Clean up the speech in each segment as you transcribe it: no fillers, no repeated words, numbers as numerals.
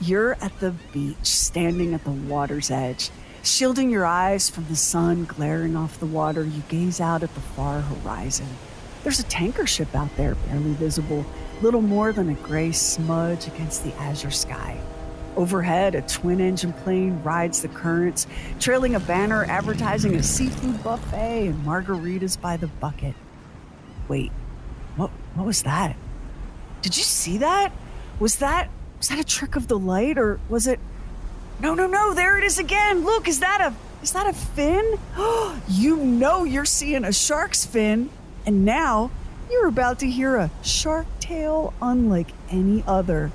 You're at the beach, standing at the water's edge. Shielding your eyes from the sun glaring off the water, you gaze out at the far horizon. There's a tanker ship out there, barely visible, little more than a gray smudge against the azure sky. Overhead, a twin-engine plane rides the currents, trailing a banner advertising a seafood buffet and margaritas by the bucket. Wait, what was that? Did you see that? Was that a trick of the light, or was it... No, there it is again. Look, is that a fin? You know you're seeing a shark's fin. And now you're about to hear a shark tale unlike any other.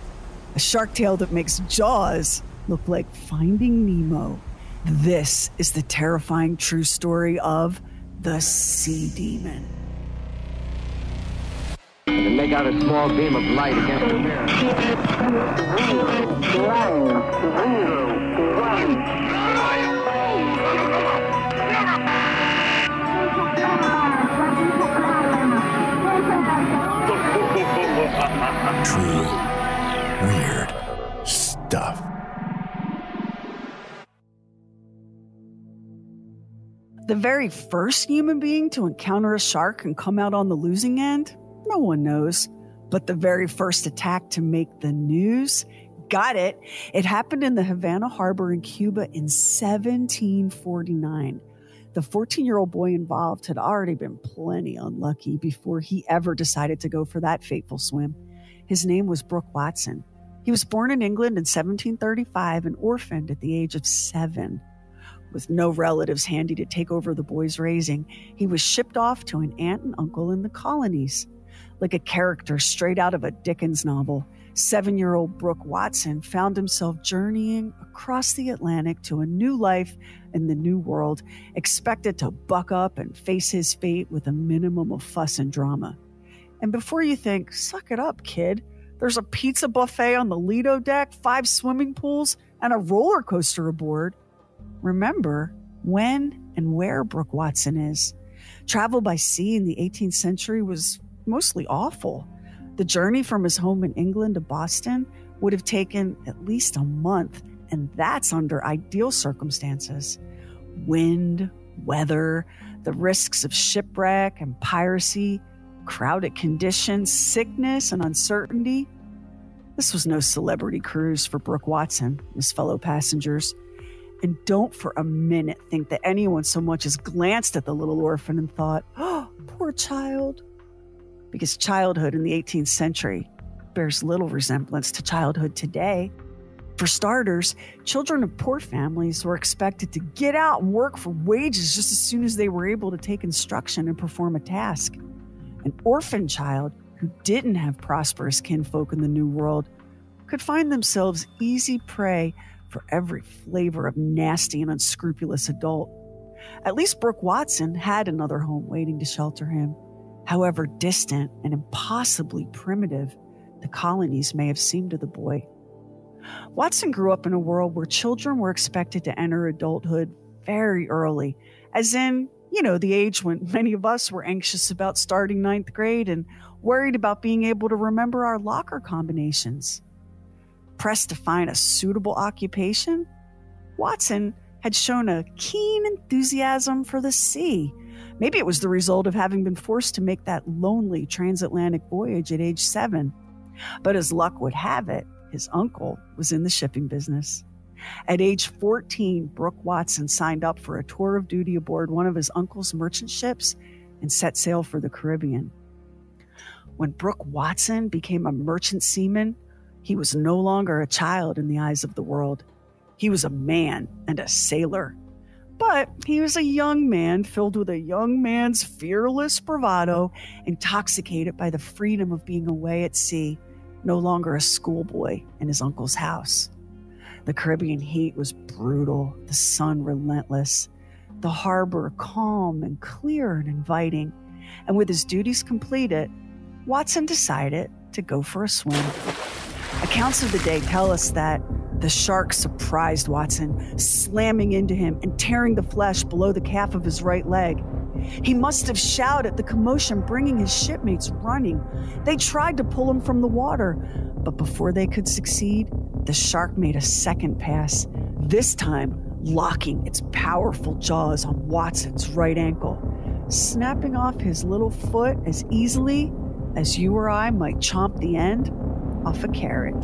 A shark tale that makes Jaws look like Finding Nemo. This is the terrifying true story of the Sea Demon. And make out a small beam of light against the mirror. True weird stuff. The very first human being to encounter a shark and come out on the losing end? No one knows. But the very first attack to make the news? Got it. It happened in the Havana Harbor in Cuba in 1749. The 14-year-old boy involved had already been plenty unlucky before he ever decided to go for that fateful swim. His name was Brooke Watson. He was born in England in 1735 and orphaned at the age of 7. With no relatives handy to take over the boy's raising, he was shipped off to an aunt and uncle in the colonies. Like a character straight out of a Dickens novel, 7-year-old Brooke Watson found himself journeying across the Atlantic to a new life in the new world, expected to buck up and face his fate with a minimum of fuss and drama. And before you think, suck it up, kid, there's a pizza buffet on the Lido deck, 5 swimming pools, and a roller coaster aboard. Remember when and where Brooke Watson is. Travel by sea in the 18th century was mostly awful. The journey from his home in England to Boston would have taken at least a month, and that's under ideal circumstances. Wind, weather, the risks of shipwreck and piracy, crowded conditions, sickness, and uncertainty. This was no celebrity cruise for Brooke Watson and his fellow passengers. And don't for a minute think that anyone so much as glanced at the little orphan and thought, oh, poor child. Because childhood in the 18th century bears little resemblance to childhood today. For starters, children of poor families were expected to get out and work for wages just as soon as they were able to take instruction and perform a task. An orphan child who didn't have prosperous kinfolk in the New World could find themselves easy prey for every flavor of nasty and unscrupulous adult. At least Brooke Watson had another home waiting to shelter him. However distant and impossibly primitive the colonies may have seemed to the boy. Watson grew up in a world where children were expected to enter adulthood very early, as in, the age when many of us were anxious about starting 9th grade and worried about being able to remember our locker combinations. Pressed to find a suitable occupation, Watson had shown a keen enthusiasm for the sea. Maybe it was the result of having been forced to make that lonely transatlantic voyage at age 7. But as luck would have it, his uncle was in the shipping business. At age 14, Brooke Watson signed up for a tour of duty aboard one of his uncle's merchant ships and set sail for the Caribbean. When Brooke Watson became a merchant seaman, he was no longer a child in the eyes of the world. He was a man and a sailor. But he was a young man filled with a young man's fearless bravado, intoxicated by the freedom of being away at sea, no longer a schoolboy in his uncle's house. The Caribbean heat was brutal, the sun relentless, the harbor calm and clear and inviting. And with his duties completed, Watson decided to go for a swim. Accounts of the day tell us that the shark surprised Watson, slamming into him and tearing the flesh below the calf of his right leg. He must have shouted, the commotion bringing his shipmates running. They tried to pull him from the water, but before they could succeed, the shark made a second pass, this time locking its powerful jaws on Watson's right ankle, snapping off his little foot as easily as you or I might chomp the end off a carrot.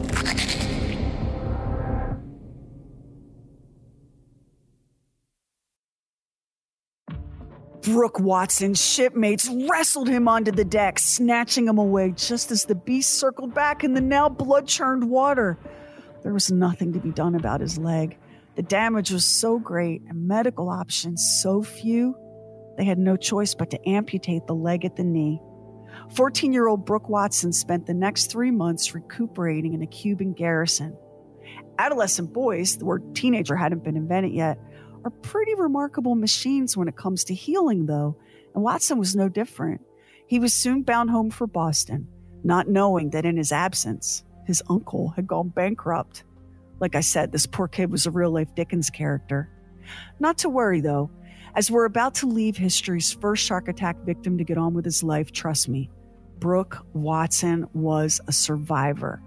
Brooke Watson's shipmates wrestled him onto the deck, snatching him away just as the beast circled back in the now blood-churned water. There was nothing to be done about his leg. The damage was so great and medical options so few, they had no choice but to amputate the leg at the knee. 14-year-old Brooke Watson spent the next 3 months recuperating in a Cuban garrison. Adolescent boys, the word teenager hadn't been invented yet, are pretty remarkable machines when it comes to healing, though, and Watson was no different. He was soon bound home for Boston, not knowing that in his absence, his uncle had gone bankrupt. Like I said, this poor kid was a real-life Dickens character. Not to worry, though. As we're about to leave history's first shark attack victim to get on with his life, trust me, Brooke Watson was a survivor.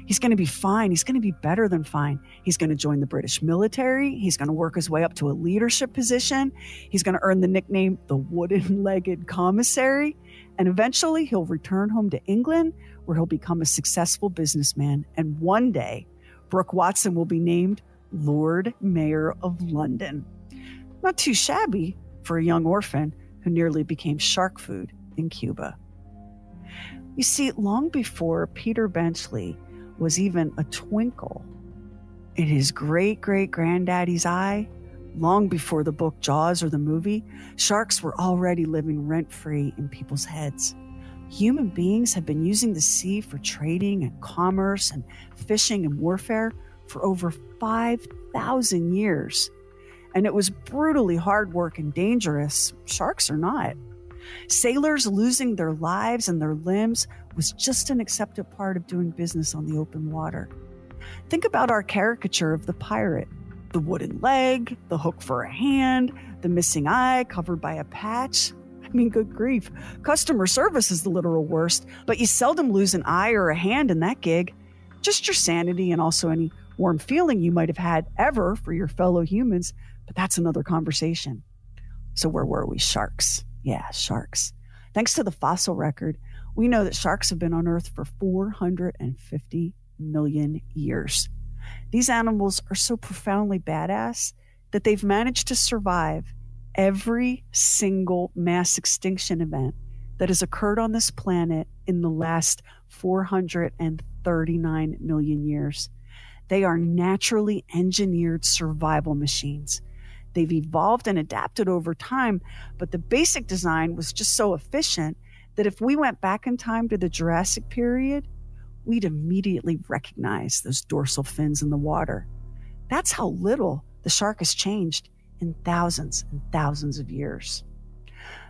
He's going to be fine. He's going to be better than fine. He's going to join the British military. He's going to work his way up to a leadership position. He's going to earn the nickname the Wooden-Legged Commissary. And eventually he'll return home to England, where he'll become a successful businessman. And one day, Brooke Watson will be named Lord Mayor of London. Not too shabby for a young orphan who nearly became shark food in Cuba. You see, long before Peter Benchley was even a twinkle in his great-great-granddaddy's eye, long before the book Jaws or the movie, sharks were already living rent-free in people's heads. Human beings have been using the sea for trading and commerce and fishing and warfare for over 5,000 years. And it was brutally hard work and dangerous. Sharks are not. Sailors losing their lives and their limbs was just an accepted part of doing business on the open water. Think about our caricature of the pirate. The wooden leg, the hook for a hand, the missing eye covered by a patch. I mean, good grief. Customer service is the literal worst, but you seldom lose an eye or a hand in that gig. Just your sanity and also any warm feeling you might have had ever for your fellow humans, but that's another conversation. So where were we? Sharks. Yeah, sharks. Thanks to the fossil record, we know that sharks have been on Earth for 450 million years. These animals are so profoundly badass that they've managed to survive every single mass extinction event that has occurred on this planet in the last 439 million years. They are naturally engineered survival machines. They've evolved and adapted over time, but the basic design was just so efficient that if we went back in time to the Jurassic period, we'd immediately recognize those dorsal fins in the water. That's how little the shark has changed in thousands and thousands of years.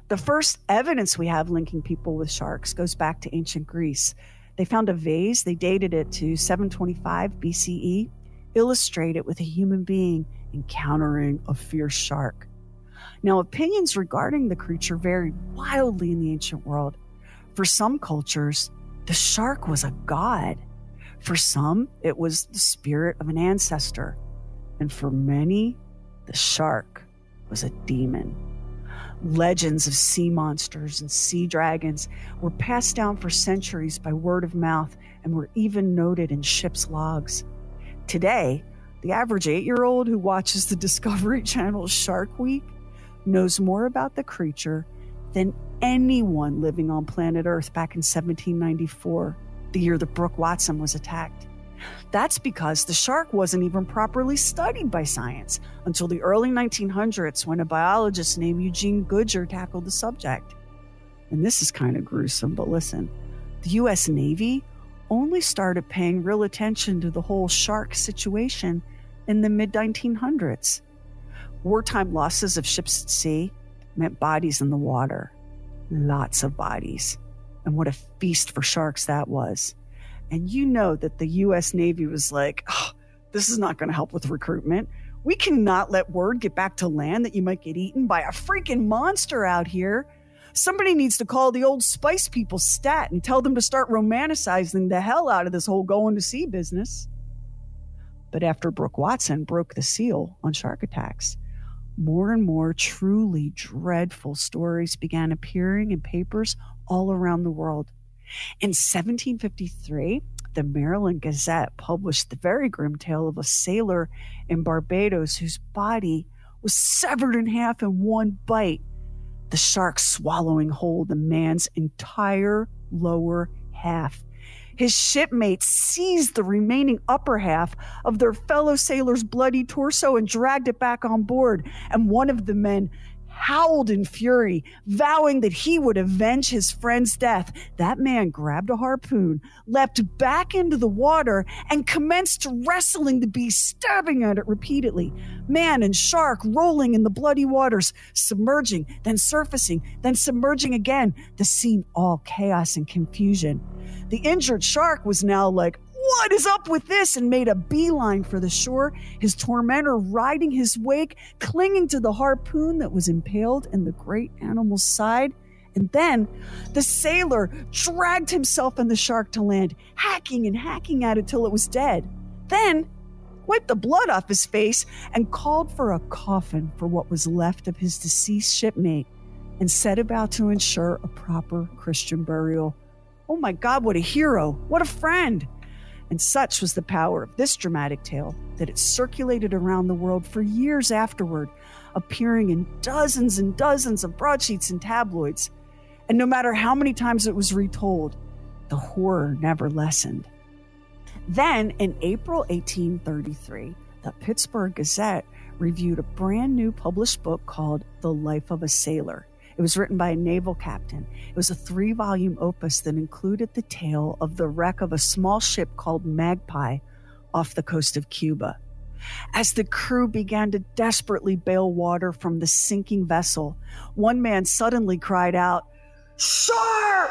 The first evidence we have linking people with sharks goes back to ancient Greece. They found a vase, they dated it to 725 BCE, illustrated with a human being encountering a fierce shark. Now, opinions regarding the creature vary wildly in the ancient world. For some cultures, the shark was a god. For some, it was the spirit of an ancestor. And for many, the shark was a demon. Legends of sea monsters and sea dragons were passed down for centuries by word of mouth and were even noted in ships' logs. Today, the average 8-year-old who watches the Discovery Channel's Shark Week knows more about the creature than anyone living on planet Earth back in 1794, the year that Brooke Watson was attacked. That's because the shark wasn't even properly studied by science until the early 1900s when a biologist named Eugene Goodger tackled the subject. And this is kind of gruesome, but listen, the U.S. Navy only started paying real attention to the whole shark situation in the mid-1900s. Wartime losses of ships at sea meant bodies in the water. Lots of bodies. And what a feast for sharks that was. And you know that the U.S. Navy was like, oh, this is not going to help with recruitment. We cannot let word get back to land that you might get eaten by a freaking monster out here. Somebody needs to call the old spice people stat and tell them to start romanticizing the hell out of this whole going to sea business. But after Brooke Watson broke the seal on shark attacks, more and more truly dreadful stories began appearing in papers all around the world. In 1753, the Maryland Gazette published the very grim tale of a sailor in Barbados whose body was severed in half in one bite, the shark swallowing whole the man's entire lower half. His shipmates seized the remaining upper half of their fellow sailor's bloody torso and dragged it back on board, and one of the men howled in fury, vowing that he would avenge his friend's death. That man grabbed a harpoon, leapt back into the water, and commenced wrestling the beast, stabbing at it repeatedly. Man and shark rolling in the bloody waters, submerging, then surfacing, then submerging again, the scene all chaos and confusion. The injured shark was now like, "What is up with this?" and made a beeline for the shore, his tormentor riding his wake, clinging to the harpoon that was impaled in the great animal's side. And then the sailor dragged himself and the shark to land, hacking and hacking at it till it was dead. Then wiped the blood off his face and called for a coffin for what was left of his deceased shipmate and set about to ensure a proper Christian burial. Oh my God, what a hero, what a friend. And such was the power of this dramatic tale that it circulated around the world for years afterward, appearing in dozens and dozens of broadsheets and tabloids. And no matter how many times it was retold, the horror never lessened. Then, in April 1833, the Pittsburgh Gazette reviewed a brand new published book called The Life of a Sailor. It was written by a naval captain. It was a 3-volume opus that included the tale of the wreck of a small ship called Magpie off the coast of Cuba. As the crew began to desperately bail water from the sinking vessel, one man suddenly cried out, "Shark!"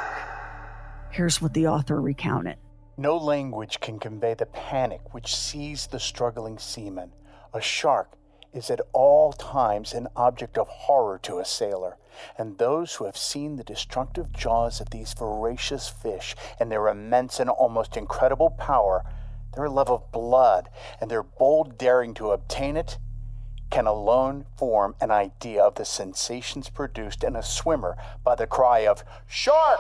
Here's what the author recounted. No language can convey the panic which seized the struggling seaman. A shark is at all times an object of horror to a sailor, and those who have seen the destructive jaws of these voracious fish and their immense and almost incredible power, their love of blood, and their bold daring to obtain it, can alone form an idea of the sensations produced in a swimmer by the cry of, "Shark!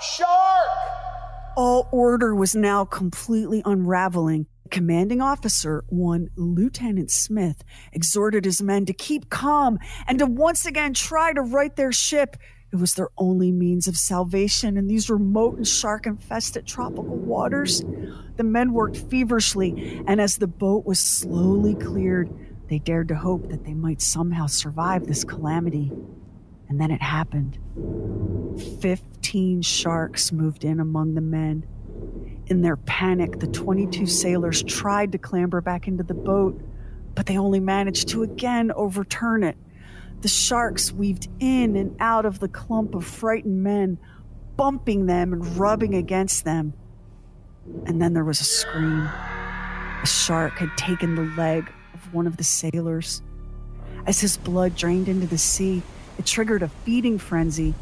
Shark!" All order was now completely unraveling. The commanding officer, one Lieutenant Smith, exhorted his men to keep calm and to once again try to right their ship. It was their only means of salvation in these remote and shark-infested tropical waters. The men worked feverishly, and as the boat was slowly cleared, they dared to hope that they might somehow survive this calamity. And then it happened. 15 sharks moved in among the men. In their panic, the 22 sailors tried to clamber back into the boat, but they only managed to again overturn it. The sharks weaved in and out of the clump of frightened men, bumping them and rubbing against them. And then there was a scream. A shark had taken the leg of one of the sailors. As his blood drained into the sea, it triggered a feeding frenzy.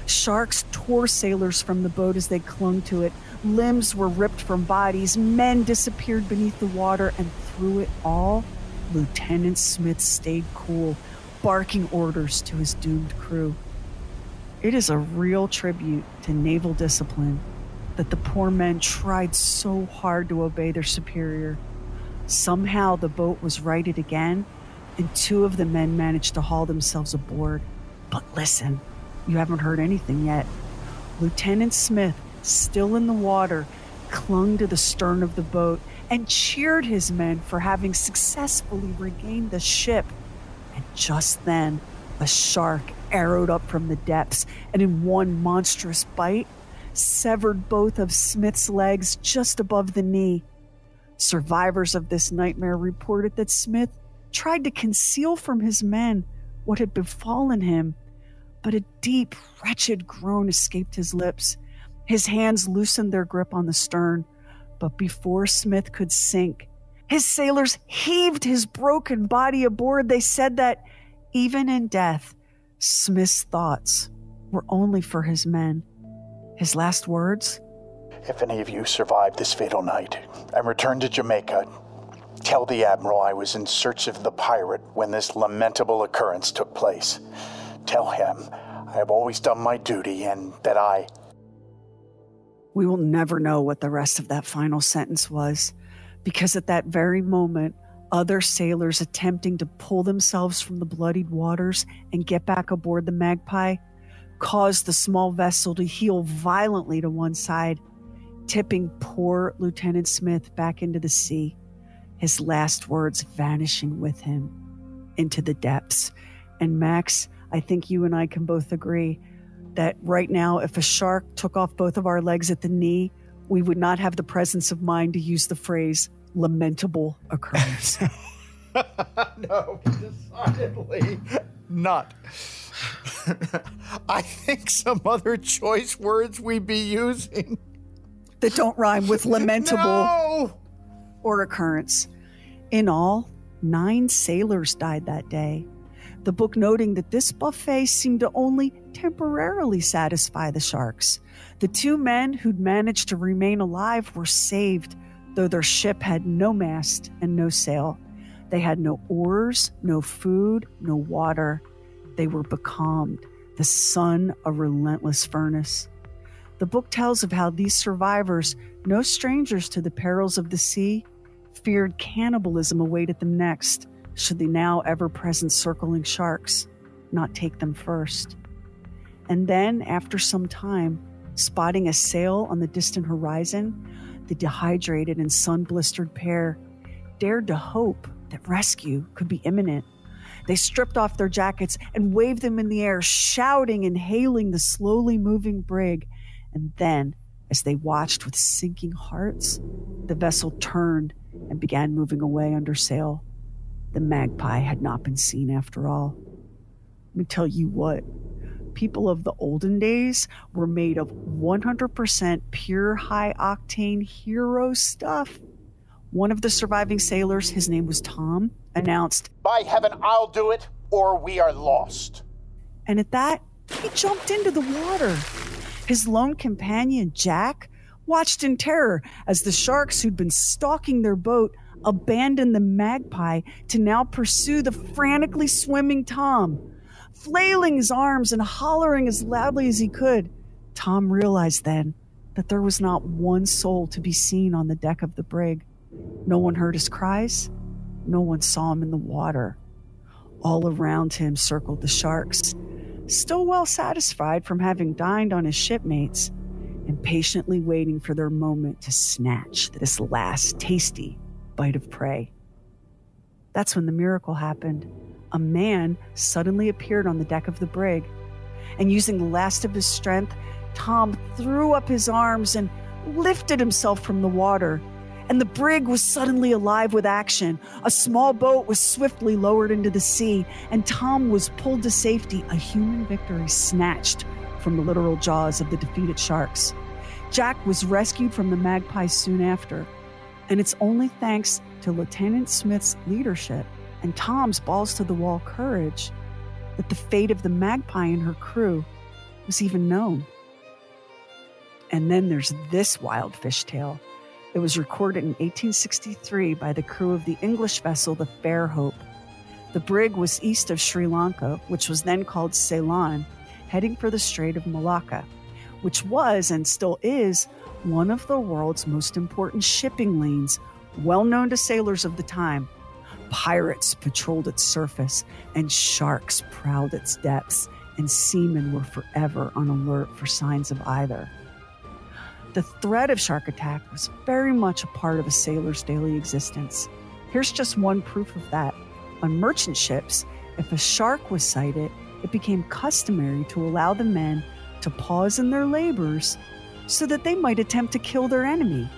Sharks tore sailors from the boat as they clung to it. Limbs were ripped from bodies. Men disappeared beneath the water, and through it all, Lieutenant Smith stayed cool, barking orders to his doomed crew. It is a real tribute to naval discipline that the poor men tried so hard to obey their superior. Somehow the boat was righted again, and 2 of the men managed to haul themselves aboard. But listen, you haven't heard anything yet. Lieutenant Smith, still in the water, clung to the stern of the boat and cheered his men for having successfully regained the ship. And just then, a shark arrowed up from the depths and in one monstrous bite, severed both of Smith's legs just above the knee. Survivors of this nightmare reported that Smith tried to conceal from his men what had befallen him, but a deep, wretched groan escaped his lips. His hands loosened their grip on the stern, but before Smith could sink, his sailors heaved his broken body aboard. They said that even in death, Smith's thoughts were only for his men. His last words? "If any of you survive this fatal night and return to Jamaica, Tell the Admiral I was in search of the pirate when this lamentable occurrence took place. Tell him I have always done my duty and that I... We will never know what the rest of that final sentence was, because at that very moment, other sailors attempting to pull themselves from the bloodied waters and get back aboard the Magpie caused the small vessel to heel violently to one side, tipping poor Lieutenant Smith back into the sea, his last words vanishing with him into the depths. And Max, I think you and I can both agree that right now, if a shark took off both of our legs at the knee, we would not have the presence of mind to use the phrase lamentable occurrence. No, decidedly not. I think some other choice words we'd be using that don't rhyme with lamentable No! or occurrence. In all, 9 sailors died that day. The book noting that this buffet seemed to only temporarily satisfy the sharks. The 2 men who'd managed to remain alive were saved, though their ship had no mast and no sail. They had no oars, no food, no water. They were becalmed, the sun a relentless furnace. The book tells of how these survivors, no strangers to the perils of the sea, feared cannibalism awaited them next, should the now ever-present circling sharks not take them first. And then, after some time, spotting a sail on the distant horizon, the dehydrated and sun-blistered pair dared to hope that rescue could be imminent. They stripped off their jackets and waved them in the air, shouting and hailing the slowly moving brig. And then, as they watched with sinking hearts, the vessel turned and began moving away under sail. The Magpie had not been seen after all. Let me tell you what, people of the olden days were made of 100% pure high-octane hero stuff. One of the surviving sailors, his name was Tom, announced, By heaven, I'll do it, or we are lost. And at that, he jumped into the water. His lone companion, Jack, watched in terror as the sharks who'd been stalking their boat abandoned the Magpie to now pursue the frantically swimming Tom. Flailing his arms and hollering as loudly as he could, Tom realized then that there was not one soul to be seen on the deck of the brig. No one heard his cries. No one saw him in the water. All around him circled the sharks, still well satisfied from having dined on his shipmates, impatiently waiting for their moment to snatch this last tasty bite of prey. That's when the miracle happened. A man suddenly appeared on the deck of the brig, and using the last of his strength, Tom threw up his arms and lifted himself from the water. And the brig was suddenly alive with action. A small boat was swiftly lowered into the sea, and Tom was pulled to safety, a human victory snatched from the literal jaws of the defeated sharks. Jack was rescued from the Magpie soon after, and it's only thanks to Lieutenant Smith's leadership and Tom's balls-to-the-wall courage that the fate of the Magpie and her crew was even known. And then there's this wild fishtail. It was recorded in 1863 by the crew of the English vessel, the Fair Hope. The brig was east of Sri Lanka, which was then called Ceylon, heading for the Strait of Malacca, which was and still is one of the world's most important shipping lanes, well known to sailors of the time. Pirates patrolled its surface, and sharks prowled its depths, and seamen were forever on alert for signs of either. The threat of shark attack was very much a part of a sailor's daily existence. Here's just one proof of that. On merchant ships, if a shark was sighted, it became customary to allow the men to pause in their labors so that they might attempt to kill their enemy.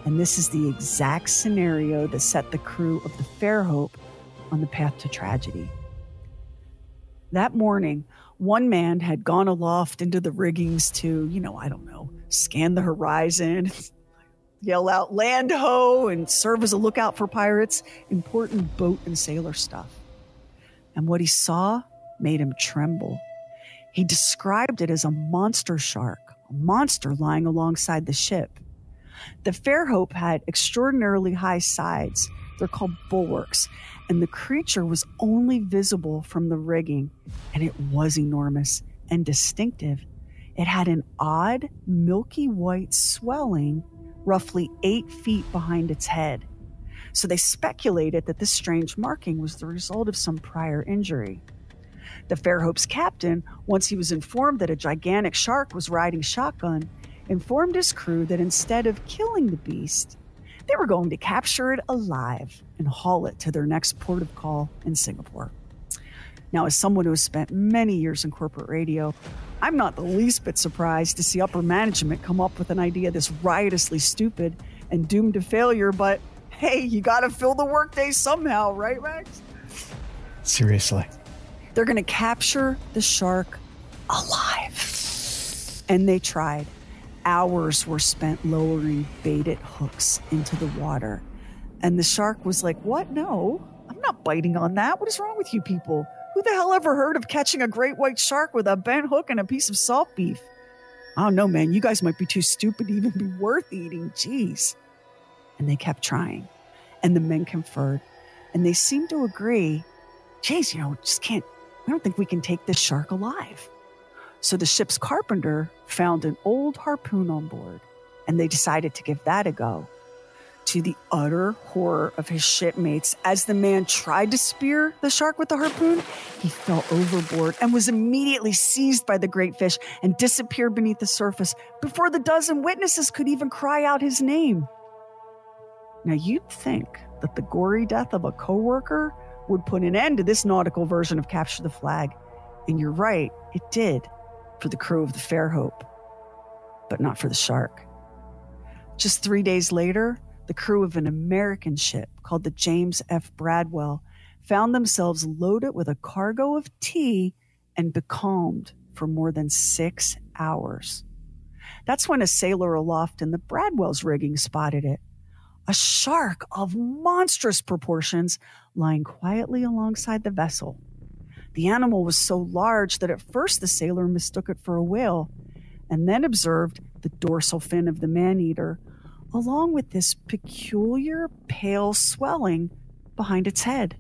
And this is the exact scenario that set the crew of the Fair Hope on the path to tragedy. That morning, one man had gone aloft into the riggings to, scan the horizon, yell out land ho, and serve as a lookout for pirates, important boat and sailor stuff. And what he saw made him tremble. He described it as a monster shark, a monster lying alongside the ship. The Fair Hope had extraordinarily high sides, They're called bulwarks, and the creature was only visible from the rigging, and it was enormous and distinctive. It had an odd, milky white swelling roughly 8 feet behind its head. So they speculated that this strange marking was the result of some prior injury. The Fairhope's captain, once he was informed that a gigantic shark was riding shotgun, informed his crew that instead of killing the beast, they were going to capture it alive and haul it to their next port of call in Singapore. Now, as someone who has spent many years in corporate radio, I'm not the least bit surprised to see upper management come up with an idea this riotously stupid and doomed to failure, but hey, you gotta fill the workday somehow, right, Max? Seriously. They're gonna capture the shark alive. And they tried. Hours were spent lowering baited hooks into the water. And the shark was like, what? No, I'm not biting on that. What is wrong with you people? Who the hell ever heard of catching a great white shark with a bent hook and a piece of salt beef? I don't know, man. You guys might be too stupid to even be worth eating. Jeez. And they kept trying. And the men conferred. And they seemed to agree, geez, we don't think we can take this shark alive. So the ship's carpenter found an old harpoon on board, and they decided to give that a go. To the utter horror of his shipmates, as the man tried to spear the shark with the harpoon, he fell overboard and was immediately seized by the great fish and disappeared beneath the surface before the dozen witnesses could even cry out his name. Now, you'd think that the gory death of a coworker would put an end to this nautical version of Capture the Flag. And you're right, it did for the crew of the Fairhope, but not for the shark. Just 3 days later, the crew of an American ship called the James F. Bradwell found themselves loaded with a cargo of tea and becalmed for more than 6 hours. That's when a sailor aloft in the Bradwell's rigging spotted it. A shark of monstrous proportions lying quietly alongside the vessel. The animal was so large that at first the sailor mistook it for a whale, and then observed the dorsal fin of the man-eater, along with this peculiar pale swelling behind its head.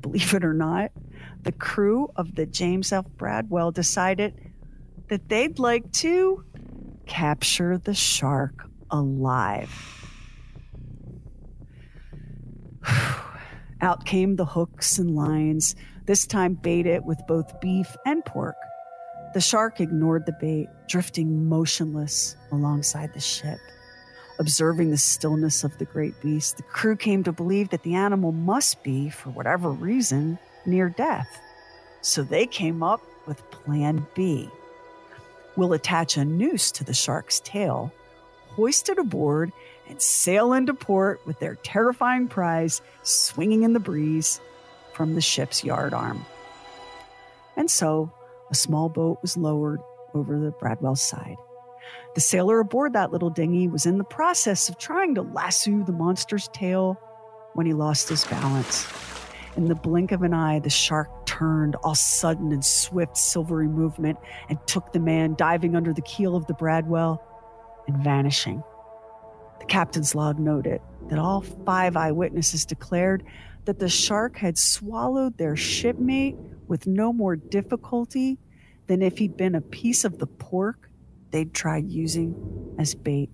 Believe it or not, the crew of the James F. Bradwell decided that they'd like to capture the shark alive. Out came the hooks and lines, this time baited with both beef and pork. The shark ignored the bait, drifting motionless alongside the ship. Observing the stillness of the great beast, the crew came to believe that the animal must be, for whatever reason, near death. So they came up with Plan B. We'll attach a noose to the shark's tail, hoist it aboard, and sail into port with their terrifying prize swinging in the breeze from the ship's yardarm. And so, a small boat was lowered over the Bradwell's side. The sailor aboard that little dinghy was in the process of trying to lasso the monster's tail when he lost his balance. In the blink of an eye, the shark turned, all sudden and swift silvery movement, and took the man diving under the keel of the Bradwell and vanishing. The captain's log noted that all 5 eyewitnesses declared that the shark had swallowed their shipmate with no more difficulty than if he'd been a piece of the pork they'd tried using as bait.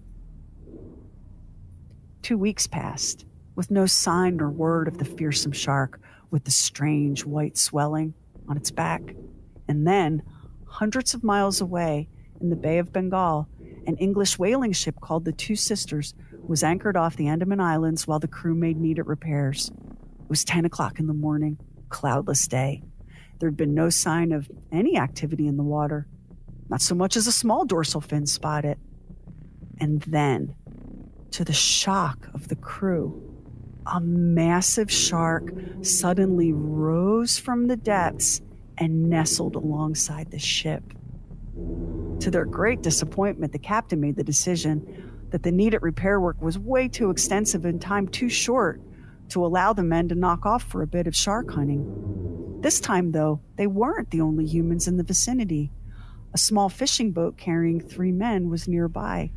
2 weeks passed, with no sign nor word of the fearsome shark with the strange white swelling on its back. And then, hundreds of miles away in the Bay of Bengal, an English whaling ship called the Two Sisters was anchored off the Andaman Islands while the crew made needed repairs. It was 10 o'clock in the morning, cloudless day. There had been no sign of any activity in the water, not so much as a small dorsal fin spotted. And then, to the shock of the crew, a massive shark suddenly rose from the depths and nestled alongside the ship. To their great disappointment, the captain made the decision that the needed repair work was way too extensive and time too short to allow the men to knock off for a bit of shark hunting. This time, though, they weren't the only humans in the vicinity. A small fishing boat carrying 3 men was nearby.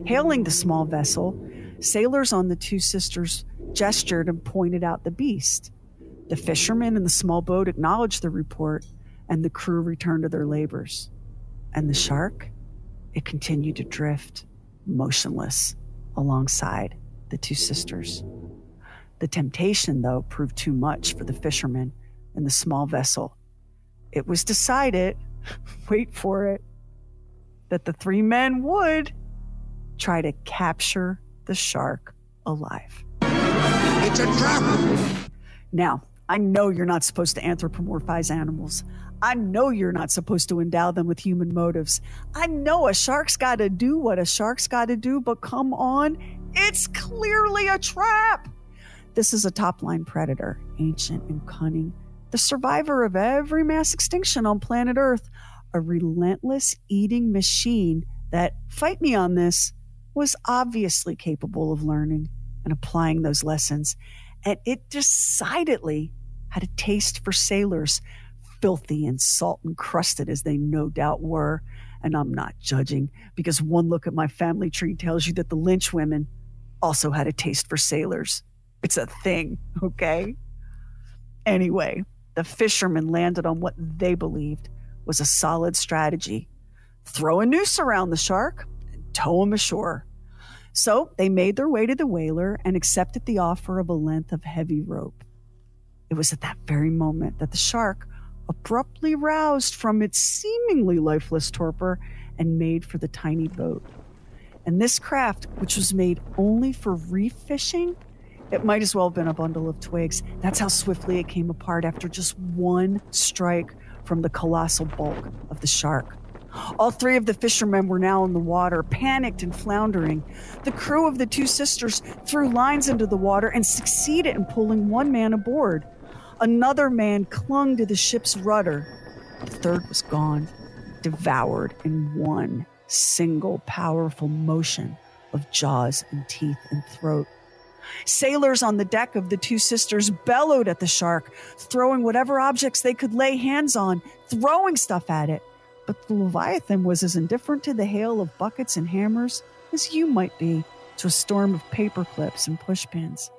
Hailing the small vessel, sailors on the Two Sisters gestured and pointed out the beast. The fishermen in the small boat acknowledged the report, and the crew returned to their labors. And the shark, it continued to drift, motionless, alongside the two sisters. The temptation, though, proved too much for the fishermen and the small vessel. It was decided, wait for it, that the three men would try to capture the shark alive. It's a trap! Now, I know you're not supposed to anthropomorphize animals. I know you're not supposed to endow them with human motives. I know a shark's got to do what a shark's got to do, but come on, it's clearly a trap. This is a top-line predator, ancient and cunning, the survivor of every mass extinction on planet Earth, a relentless eating machine that, fight me on this, was obviously capable of learning and applying those lessons. And it decidedly had a taste for sailors, filthy and salt encrusted as they no doubt were. And I'm not judging, because one look at my family tree tells you that the Lynch women also had a taste for sailors. It's a thing, okay? Anyway, the fishermen landed on what they believed was a solid strategy. Throw a noose around the shark and tow him ashore. So they made their way to the whaler and accepted the offer of a length of heavy rope. It was at that very moment that the shark abruptly roused from its seemingly lifeless torpor and made for the tiny boat. And this craft, which was made only for reef fishing, it might as well have been a bundle of twigs. That's how swiftly it came apart after just one strike from the colossal bulk of the shark. All three of the fishermen were now in the water, panicked and floundering. The crew of the two sisters threw lines into the water and succeeded in pulling one man aboard. Another man clung to the ship's rudder. The third was gone, devoured in one single powerful motion of jaws and teeth and throat. Sailors on the deck of the two sisters bellowed at the shark, throwing whatever objects they could lay hands on, throwing stuff at it. But the Leviathan was as indifferent to the hail of buckets and hammers as you might be to a storm of paper clips and pushpins.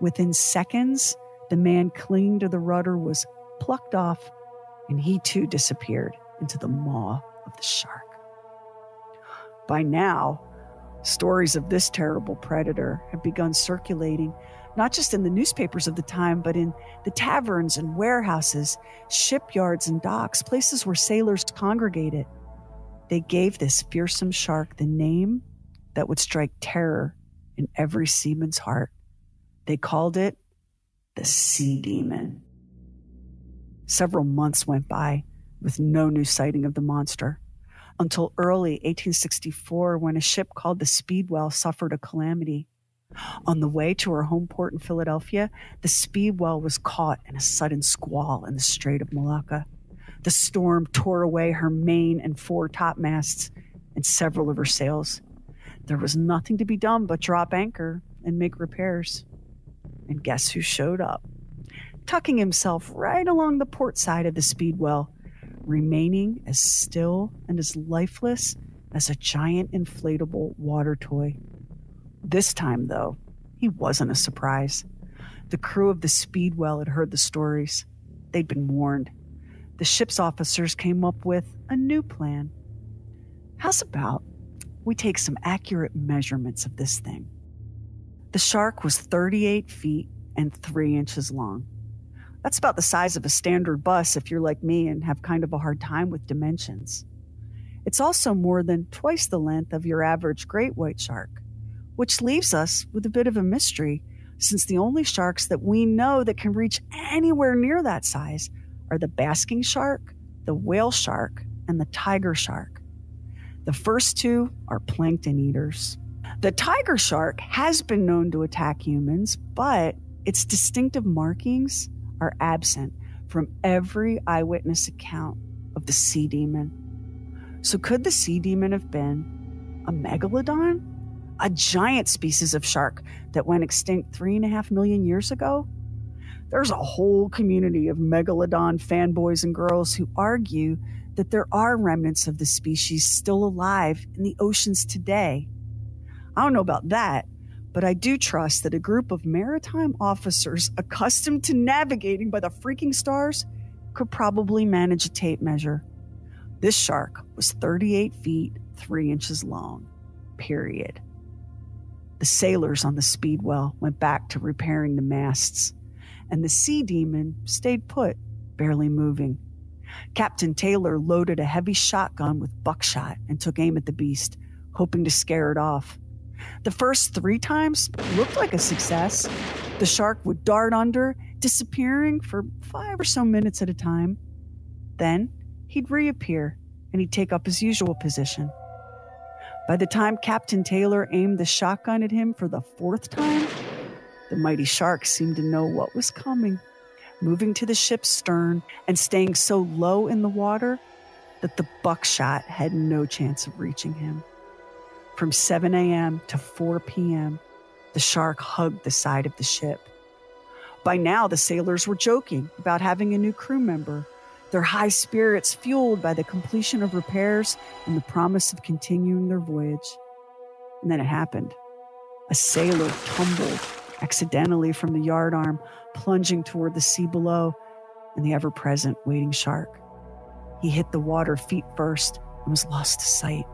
Within seconds, the man clinging to the rudder was plucked off, and he too disappeared into the maw of the shark. By now, stories of this terrible predator have begun circulating, not just in the newspapers of the time, but in the taverns and warehouses, shipyards and docks, places where sailors congregated. They gave this fearsome shark the name that would strike terror in every seaman's heart. They called it the Sea Demon. Several months went by with no new sighting of the monster, until early 1864, when a ship called the Speedwell suffered a calamity. On the way to her home port in Philadelphia, the Speedwell was caught in a sudden squall in the Strait of Malacca. The storm tore away her main and fore topmasts and several of her sails. There was nothing to be done but drop anchor and make repairs. And guess who showed up? Tucking himself right along the port side of the Speedwell, remaining as still and as lifeless as a giant inflatable water toy. This time, though, he wasn't a surprise. The crew of the Speedwell had heard the stories. They'd been warned. The ship's officers came up with a new plan. How's about we take some accurate measurements of this thing? The shark was 38 feet and 3 inches long. That's about the size of a standard bus if you're like me and have kind of a hard time with dimensions. It's also more than twice the length of your average great white shark, which leaves us with a bit of a mystery, since the only sharks that we know that can reach anywhere near that size are the basking shark, the whale shark, and the tiger shark. The first two are plankton eaters. The tiger shark has been known to attack humans, but its distinctive markings are absent from every eyewitness account of the sea demon. So could the sea demon have been a megalodon? A giant species of shark that went extinct 3.5 million years ago? There's a whole community of megalodon fanboys and girls who argue that there are remnants of the species still alive in the oceans today. I don't know about that, but I do trust that a group of maritime officers accustomed to navigating by the freaking stars could probably manage a tape measure. This shark was 38 feet, 3 inches long, period. The sailors on the Speedwell went back to repairing the masts, and the Sea Demon stayed put, barely moving. Captain Taylor loaded a heavy shotgun with buckshot and took aim at the beast, hoping to scare it off. The first 3 times looked like a success. The shark would dart under, disappearing for 5 or so minutes at a time. Then he'd reappear, and he'd take up his usual position. By the time Captain Taylor aimed the shotgun at him for the 4th time, the mighty shark seemed to know what was coming, moving to the ship's stern and staying so low in the water that the buckshot had no chance of reaching him. From 7 a.m. to 4 p.m., the shark hugged the side of the ship. By now, the sailors were joking about having a new crew member, their high spirits fueled by the completion of repairs and the promise of continuing their voyage. And then it happened. A sailor tumbled accidentally from the yardarm, plunging toward the sea below and the ever-present waiting shark. He hit the water feet first and was lost to sight.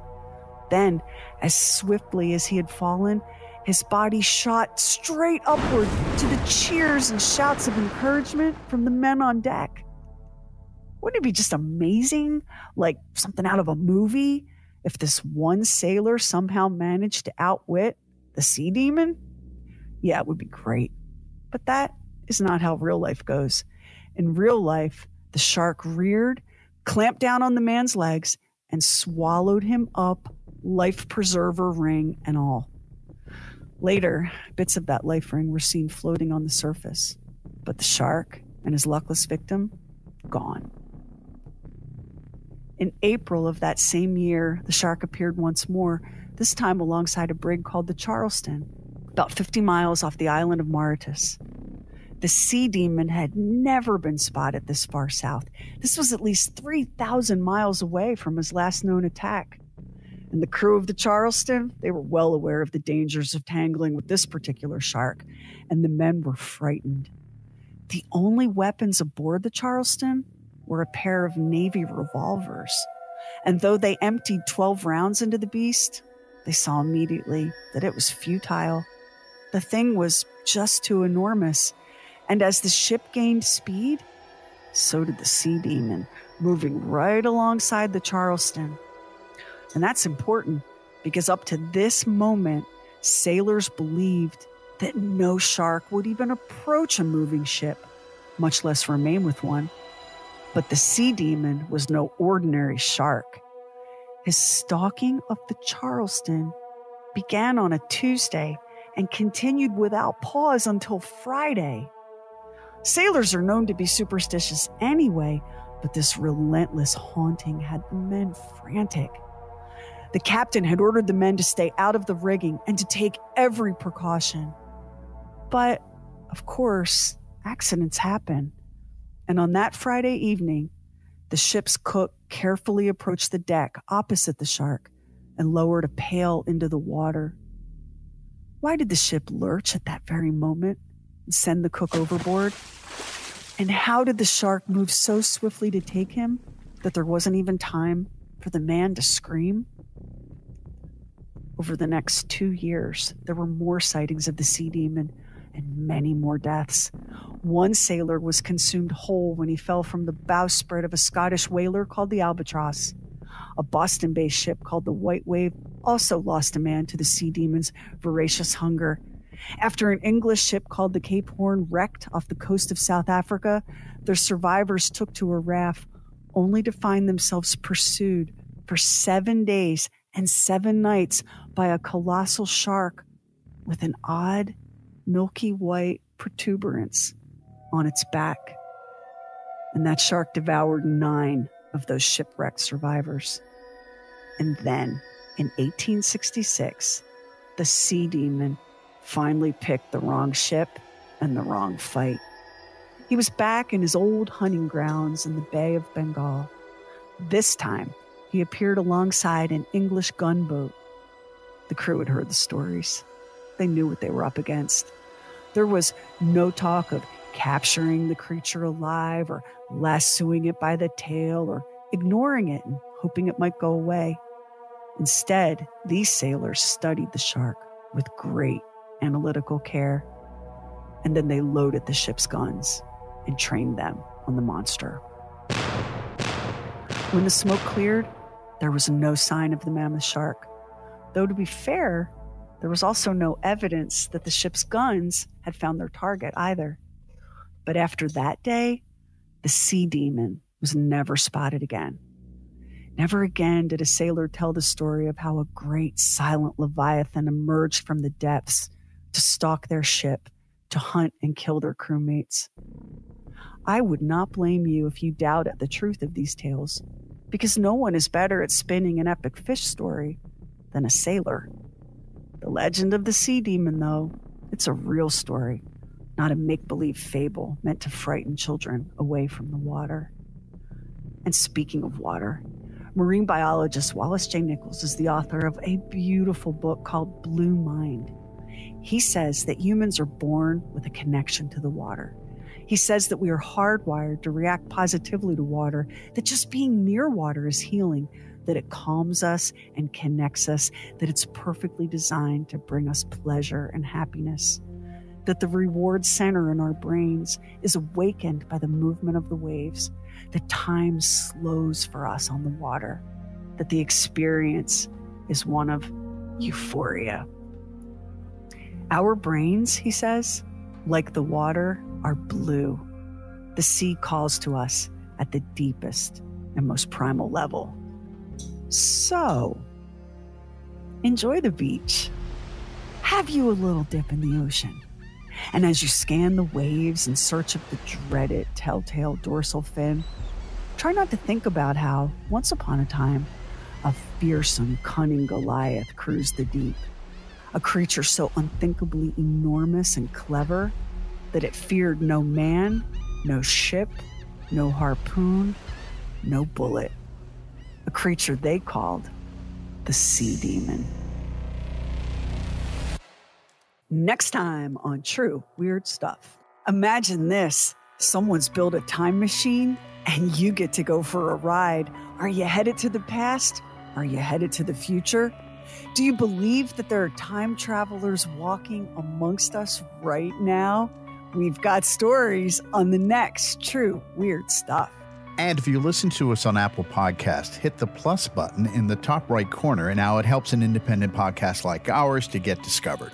Then, as swiftly as he had fallen, his body shot straight upward to the cheers and shouts of encouragement from the men on deck. Wouldn't it be just amazing, like something out of a movie, if this one sailor somehow managed to outwit the Sea Demon? Yeah, it would be great. But that is not how real life goes. In real life, the shark reared, clamped down on the man's legs, and swallowed him up, life preserver ring and all. Later, bits of that life ring were seen floating on the surface, but the shark and his luckless victim, gone. In April of that same year, the shark appeared once more, this time alongside a brig called the Charleston, about 50 miles off the island of Mauritius. The Sea Demon had never been spotted this far south. This was at least 3,000 miles away from his last known attack. And the crew of the Charleston, they were well aware of the dangers of tangling with this particular shark, and the men were frightened. The only weapons aboard the Charleston were a pair of Navy revolvers. And though they emptied 12 rounds into the beast, they saw immediately that it was futile. The thing was just too enormous. And as the ship gained speed, so did the Sea Demon, moving right alongside the Charleston. And that's important because up to this moment, sailors believed that no shark would even approach a moving ship, much less remain with one. But the Sea Demon was no ordinary shark. His stalking of the Charleston began on a Tuesday and continued without pause until Friday. Sailors are known to be superstitious anyway, but this relentless haunting had the men frantic. The captain had ordered the men to stay out of the rigging and to take every precaution. But, of course, accidents happen. And on that Friday evening, the ship's cook carefully approached the deck opposite the shark and lowered a pail into the water. Why did the ship lurch at that very moment and send the cook overboard? And how did the shark move so swiftly to take him that there wasn't even time for the man to scream? Over the next 2 years, there were more sightings of the Sea Demon and many more deaths. One sailor was consumed whole when he fell from the bowsprit of a Scottish whaler called the Albatross. A Boston-based ship called the White Wave also lost a man to the Sea Demon's voracious hunger. After an English ship called the Cape Horn wrecked off the coast of South Africa, their survivors took to a raft only to find themselves pursued for 7 days and 7 nights by a colossal shark with an odd, milky white protuberance on its back. And that shark devoured 9 of those shipwrecked survivors. And then, in 1866, the Sea Demon finally picked the wrong ship and the wrong fight. He was back in his old hunting grounds in the Bay of Bengal. This time, he appeared alongside an English gunboat. The crew had heard the stories. they knew what they were up against. There was no talk of capturing the creature alive or lassoing it by the tail or ignoring it and hoping it might go away. Instead, these sailors studied the shark with great analytical care, and then they loaded the ship's guns and trained them on the monster. When the smoke cleared, there was no sign of the mammoth shark. Though to be fair, there was also no evidence that the ship's guns had found their target either. But after that day, the sea demon was never spotted again. Never again did a sailor tell the story of how a great silent leviathan emerged from the depths to stalk their ship, to hunt and kill their crewmates. I would not blame you if you doubted the truth of these tales, because no one is better at spinning an epic fish story than a sailor. The legend of the sea demon, though, it's a real story, not a make-believe fable meant to frighten children away from the water. And speaking of water, marine biologist Wallace J. Nichols is the author of a beautiful book called Blue Mind. He says that humans are born with a connection to the water. He says that we are hardwired to react positively to water, that just being near water is healing, that it calms us and connects us, that it's perfectly designed to bring us pleasure and happiness, that the reward center in our brains is awakened by the movement of the waves, that time slows for us on the water, that the experience is one of euphoria. Our brains, he says, like the water, are blue. The sea calls to us at the deepest and most primal level. So, enjoy the beach. Have you a little dip in the ocean. And as you scan the waves in search of the dreaded telltale dorsal fin, try not to think about how, once upon a time, a fearsome, cunning Goliath cruised the deep. A creature so unthinkably enormous and clever that it feared no man, no ship, no harpoon, no bullet. A creature they called the Sea Demon. Next time on True Weird Stuff. Imagine this. Someone's built a time machine and you get to go for a ride. Are you headed to the past? Are you headed to the future? Do you believe that there are time travelers walking amongst us right now? We've got stories on the next True Weird Stuff. And if you listen to us on Apple Podcasts, hit the plus button in the top right corner, and now it helps an independent podcast like ours to get discovered.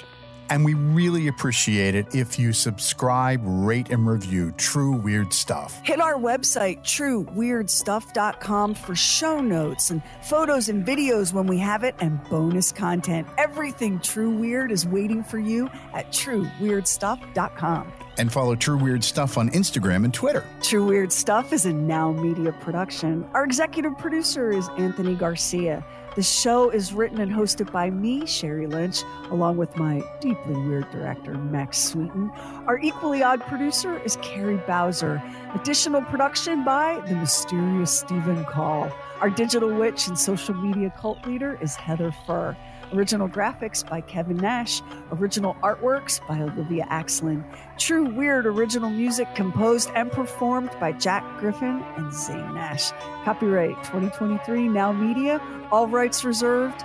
And we really appreciate it if you subscribe, rate, and review True Weird Stuff. Hit our website, trueweirdstuff.com, for show notes and photos and videos when we have it, and bonus content. Everything True Weird is waiting for you at trueweirdstuff.com. And follow True Weird Stuff on Instagram and Twitter. True Weird Stuff is a Now Media production. Our executive producer is Anthony Garcia. The show is written and hosted by me, Sherry Lynch, along with my deeply weird director, Max Sweeten. Our equally odd producer is Carrie Bowser. Additional production by the mysterious Stephen Call. Our digital witch and social media cult leader is Heather Furr. Original graphics by Kevin Nash. Original artworks by Olivia Axlin. True Weird original music composed and performed by Jack Griffin and Zane Nash. Copyright 2023 Now Media. All rights reserved.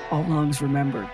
All wrongs remembered.